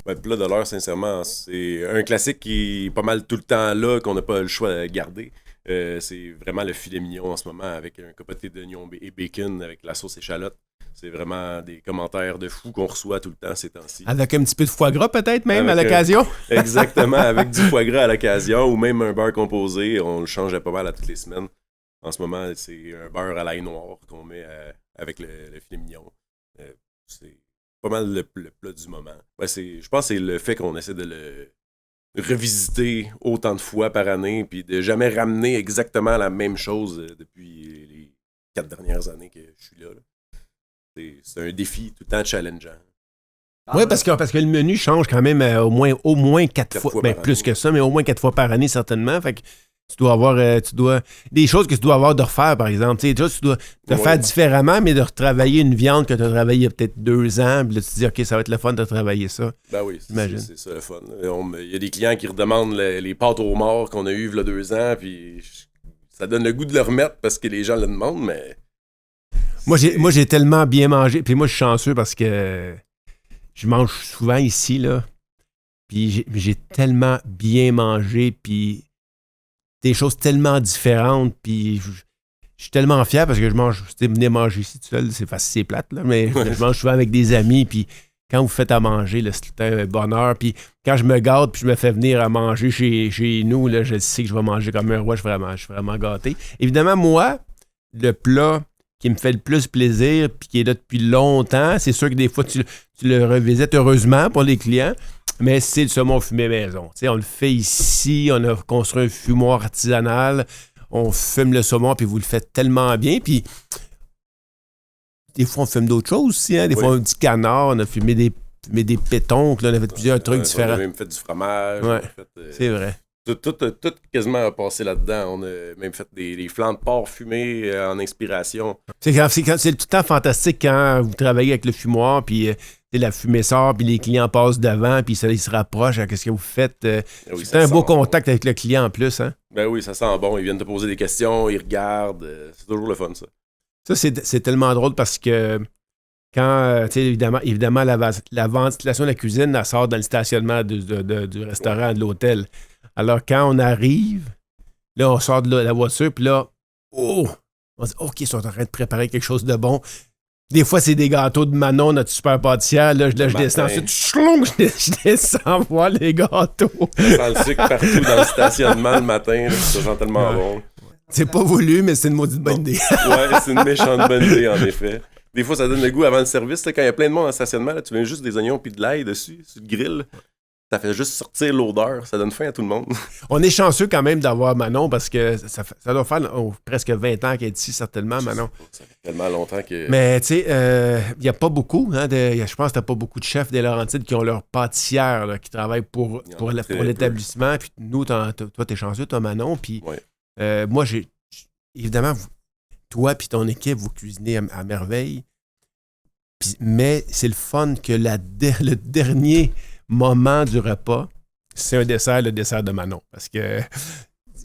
Le plat de l'heure, sincèrement, c'est un classique qui est pas mal tout le temps là, qu'on n'a pas le choix de garder. C'est vraiment le filet mignon en ce moment, avec un copoté d'oignon et bacon, avec la sauce échalote. C'est vraiment des commentaires de fou qu'on reçoit tout le temps ces temps-ci. Avec un petit peu de foie gras peut-être même Avec à l'occasion? Exactement, avec du foie gras à l'occasion, ou même un beurre composé. On le change pas mal à toutes les semaines. En ce moment, c'est un beurre à l'ail noir qu'on met avec le filet mignon. C'est pas mal le plat du moment. Je pense que c'est le fait qu'on essaie de le revisiter autant de fois par année, puis de jamais ramener exactement la même chose depuis les 4 dernières années que je suis là. C'est un défi tout le temps challengeant. Oui, parce que le menu change quand même au moins 4 fois. Ben, plus que ça, mais au moins 4 fois par année, certainement. Fait que tu dois avoir des choses que tu dois avoir de refaire, par exemple. Tu dois te faire différemment, mais de retravailler une viande que tu as travaillée il y a peut-être 2 ans. Puis là, tu te dis, OK, ça va être le fun de travailler ça. Ben oui, c'est ça le fun. Il y a des clients qui redemandent les pâtes au mort qu'on a eues il y a 2 ans, puis ça donne le goût de le remettre parce que les gens le demandent, mais... Moi, j'ai tellement bien mangé. Puis moi, je suis chanceux parce que je mange souvent ici, là. Puis j'ai tellement bien mangé, puis des choses tellement différentes, puis je suis tellement fier parce que je mange, venir manger ici tout seul, c'est facile, c'est plate, là, mais je mange souvent avec des amis, puis quand vous faites à manger, là, c'est un bonheur, puis quand je me gâte, puis je me fais venir à manger chez nous, là, je sais que je vais manger comme un roi, je suis vraiment gâté. Évidemment, moi, le plat qui me fait le plus plaisir, puis qui est là depuis longtemps, c'est sûr que des fois, tu le revisites, heureusement, pour les clients, mais c'est le saumon fumé maison. T'sais, on le fait ici, on a construit un fumoir artisanal, on fume le saumon, puis vous le faites tellement bien. Puis des fois, on fume d'autres choses aussi. Hein? Des fois, du canard, on a fumé des pétons, là, on a fait plusieurs trucs différents. On a même fait du fromage. Ouais, c'est vrai. Tout quasiment a passé là-dedans. On a même fait des flancs de porc fumés en inspiration. C'est tout le temps fantastique quand vous travaillez avec le fumoir, puis la fumée sort, puis les clients passent devant, puis ils se rapprochent à ce que vous faites. C'est un beau contact avec le client en plus. Hein? Ben oui, ça sent bon. Ils viennent te poser des questions, ils regardent. C'est toujours le fun, ça. Ça, c'est tellement drôle parce que quand, évidemment la ventilation de la cuisine, elle sort dans le stationnement du restaurant, de l'hôtel. Alors, quand on arrive, là, on sort de la voiture, puis là, on dit, OK, ils sont en train de préparer quelque chose de bon. Des fois, c'est des gâteaux de Manon, notre super pâtissière. Là, je descends ensuite, je descends voir les gâteaux. Ça sent le sucre partout dans le stationnement le matin. Là, ça sent tellement bon. C'est pas voulu, mais c'est une maudite bonne idée. Ouais, c'est une méchante bonne idée, en effet. Des fois, ça donne le goût avant le service. Là, quand il y a plein de monde dans le stationnement, là, tu mets juste des oignons puis de l'ail dessus, sur le grill. Ça fait juste sortir l'odeur. Ça donne faim à tout le monde. On est chanceux quand même d'avoir Manon parce que ça doit faire presque 20 ans qu'elle est ici, certainement, Manon. Ça fait tellement longtemps que... Mais tu sais, il n'y a pas beaucoup. Hein, je pense qu'il n'y a pas beaucoup de chefs des Laurentides qui ont leur pâtissière là, qui travaillent pour l'établissement. Puis nous, toi, t'es chanceux, toi, Manon. Puis moi, évidemment, toi et ton équipe, vous cuisinez à merveille. Mais c'est le fun que le dernier moment du repas, c'est le dessert de Manon. Parce que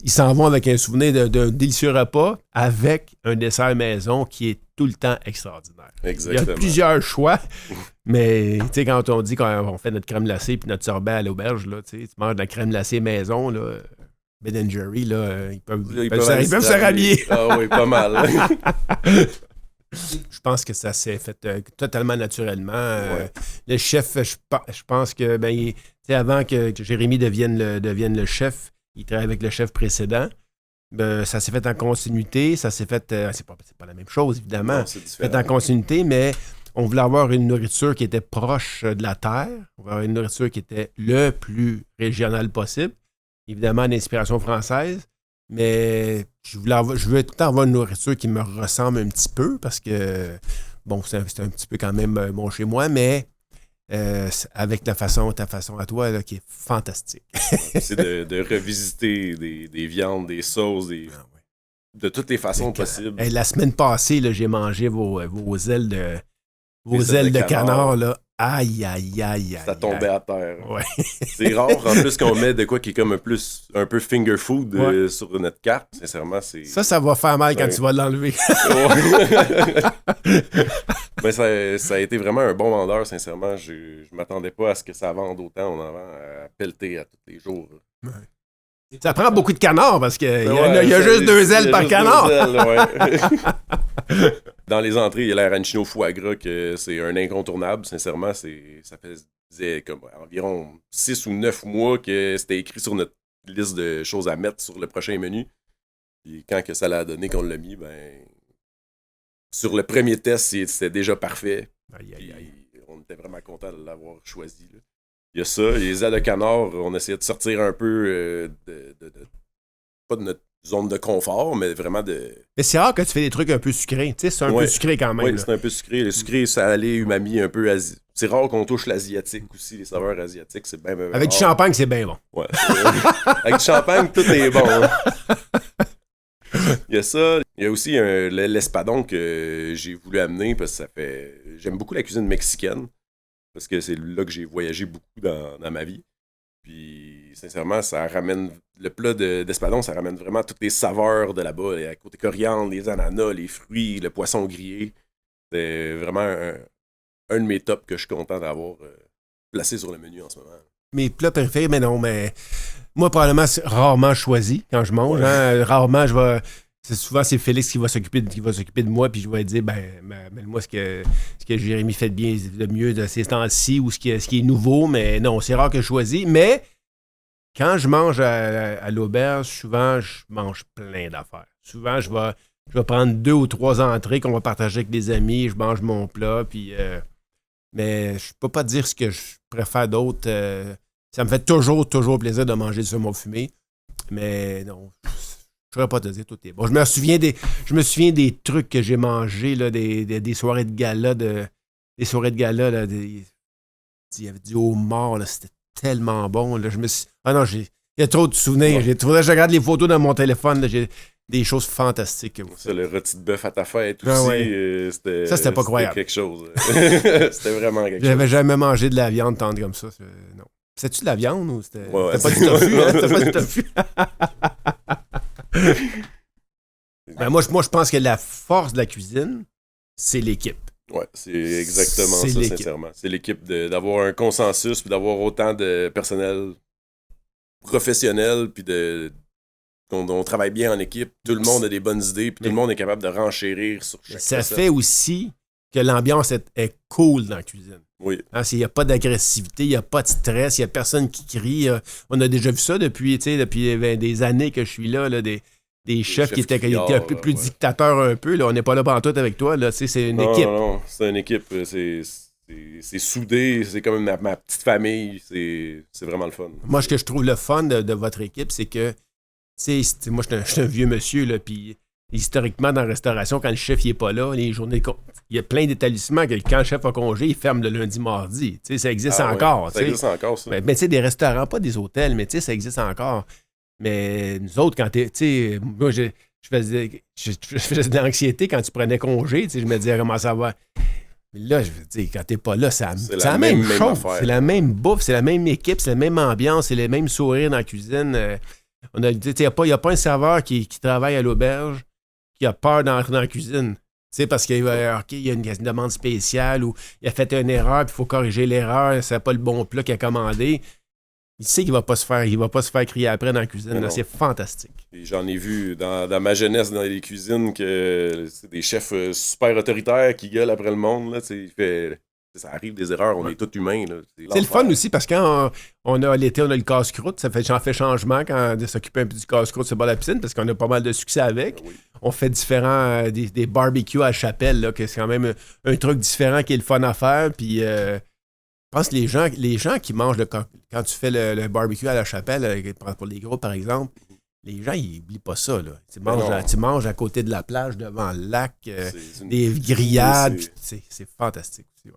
ils s'en vont avec un souvenir d'un délicieux repas avec un dessert maison qui est tout le temps extraordinaire. Exactement. Il y a plusieurs choix, mais tu sais, quand on dit qu'on fait notre crème glacée puis notre sorbet à l'auberge, là, tu manges de la crème glacée maison, là, Ben & Jerry, là, ils peuvent se rallier. Ah oui, pas mal. Je pense que ça s'est fait totalement naturellement. Le chef, je pense que avant que Jérémy devienne le chef, il travaille avec le chef précédent. Ça s'est fait en continuité. Ça s'est fait... c'est pas la même chose, évidemment. Non, c'est différent. Fait en continuité, mais on voulait avoir une nourriture qui était proche de la terre. On voulait avoir une nourriture qui était le plus régionale possible. Évidemment, d'inspiration française. Mais je veux tout le temps avoir une nourriture qui me ressemble un petit peu parce que, bon, c'est un petit peu quand même bon chez moi, mais avec ta façon à toi, là, qui est fantastique. C'est de revisiter des viandes, des sauces, de toutes les façons possibles. La semaine passée, là, j'ai mangé vos ailes de canard là, Aïe, aïe, aïe, aïe. Ça tombait à terre. Ouais. C'est rare, en plus, qu'on met de quoi qui est comme un peu finger food sur notre carte. Sincèrement, c'est... Ça va faire mal quand tu vas l'enlever. Mais ça a été vraiment un bon vendeur, sincèrement. Je m'attendais pas à ce que ça vende autant. On en vend à pelleter à tous les jours. Ouais. Ça prend beaucoup de canards parce qu'il y a juste 2 ailes par canard. Dans les entrées, il y a l'arancino foie gras, que c'est un incontournable. Sincèrement, ça faisait comme environ 6 ou 9 mois que c'était écrit sur notre liste de choses à mettre sur le prochain menu. Puis quand que ça l'a donné qu'on l'a mis, ben sur le premier test, c'était déjà parfait. On était vraiment contents de l'avoir choisi. Là. Il y a ça, les ailes de canard, on essayait de sortir un peu pas de notre zone de confort, mais vraiment de... Mais c'est rare que tu fais des trucs un peu sucrés. Tu sais, c'est un peu sucré quand même. Oui, c'est un peu sucré. Le sucré, salé, umami, un peu asiatique. C'est rare qu'on touche l'asiatique aussi, les saveurs asiatiques, c'est bien Avec du champagne, c'est bien bon. Ouais. Avec du champagne, tout est bon. Hein. Il y a ça. Il y a aussi l'espadon que j'ai voulu amener parce que ça fait... J'aime beaucoup la cuisine mexicaine parce que c'est là que j'ai voyagé beaucoup dans ma vie. Puis, sincèrement, ça ramène... Le plat d'espadon, ça ramène vraiment toutes les saveurs de là-bas. À côté coriandre, les ananas, les fruits, le poisson grillé. C'est vraiment un de mes tops que je suis content d'avoir placé sur le menu en ce moment. Mes plats préférés, mais non, mais... Moi, probablement, c'est rarement choisi quand je mange. Hein. Rarement, je vais... Souvent, c'est Félix qui va s'occuper de moi, puis je vais dire, moi, ce que Jérémy fait de bien, de mieux de ces temps-ci, ou ce qui est nouveau, mais non, c'est rare que je choisis. Mais quand je mange à l'auberge, souvent, je mange plein d'affaires. Souvent, je vais prendre 2 ou 3 entrées qu'on va partager avec des amis, je mange mon plat, puis... mais je peux pas te dire ce que je préfère d'autre. Ça me fait toujours plaisir de manger du saumon fumé, mais non... Je ne saurais pas te dire, tout est bon. Je me souviens des trucs que j'ai mangés, là, des soirées de gala. Il y avait du homard, là, c'était tellement bon. Là, il y a trop de souvenirs. Ouais. Je regarde les photos dans mon téléphone, là, j'ai des choses fantastiques. Ça, le rôti de bœuf à ta fête aussi, c'était pas croyable. Quelque chose. C'était vraiment quelque chose. J'avais jamais mangé de la viande tendre comme ça. Non. C'était-tu de la viande ou c'était... Ouais, c'était pas du tofu, hein? C'était pas du tofu. Ben moi, je pense que la force de la cuisine, c'est l'équipe. Oui, c'est exactement ça, sincèrement. C'est l'équipe d'avoir un consensus, puis d'avoir autant de personnel professionnel, puis qu'on travaille bien en équipe. Tout le monde a des bonnes idées, puis tout le monde est capable de renchérir sur chaque Ça recette. Fait aussi que l'ambiance est cool dans la cuisine. Oui. Il n'y a pas d'agressivité, il n'y a pas de stress, il n'y a personne qui crie. On a déjà vu ça depuis des années que je suis là, des chefs qui étaient un peu plus dictateurs un peu. Là. On n'est pas là pantoute avec toi. Là. C'est une équipe. Non, c'est une équipe. C'est soudé. C'est comme ma petite famille. C'est vraiment le fun. Moi, ce que je trouve le fun de votre équipe, c'est que moi, je suis un vieux monsieur, là, puis historiquement, dans la restauration, quand le chef n'est pas là, les journées il y a plein d'établissements que quand le chef a congé, il ferme le lundi, mardi. Ça existe encore. Ouais, ça existe encore, ça. Mais tu sais, des restaurants, pas des hôtels, mais ça existe encore. Mais nous autres, quand moi, je faisais de l'anxiété quand tu prenais congé. Je me disais comment ça va. Mais là, je veux dire, quand t'es pas là, c'est la même chose. C'est la même bouffe, c'est la même équipe, c'est la même ambiance, c'est les mêmes sourires dans la cuisine. Il n'y a pas un serveur qui travaille à l'auberge qui a peur d'entrer dans la cuisine. Parce qu'il y a une demande spéciale ou il a fait une erreur, puis il faut corriger l'erreur, c'est pas le bon plat qu'il a commandé. Il sait qu'il va pas se faire crier après dans la cuisine. Là, c'est fantastique. Et j'en ai vu dans ma jeunesse dans les cuisines que c'est des chefs super autoritaires qui gueulent après le monde. Là, ça arrive des erreurs, on est tous humains. Là, c'est le fun aussi parce que quand on a l'été, on a le casse-croûte, j'en fais changement quand de s'occuper un peu du casse-croûte sur le bord de la piscine parce qu'on a pas mal de succès avec. Oui. On fait différents des barbecues à la chapelle, là, que c'est quand même un truc différent qui est le fun à faire. Puis je pense que les gens qui mangent quand tu fais le barbecue à la chapelle, pour les gros par exemple, les gens, ils n'oublient pas ça. Là. Tu manges à côté de la plage, devant le lac, des grillades. C'est fantastique aussi. Ouais.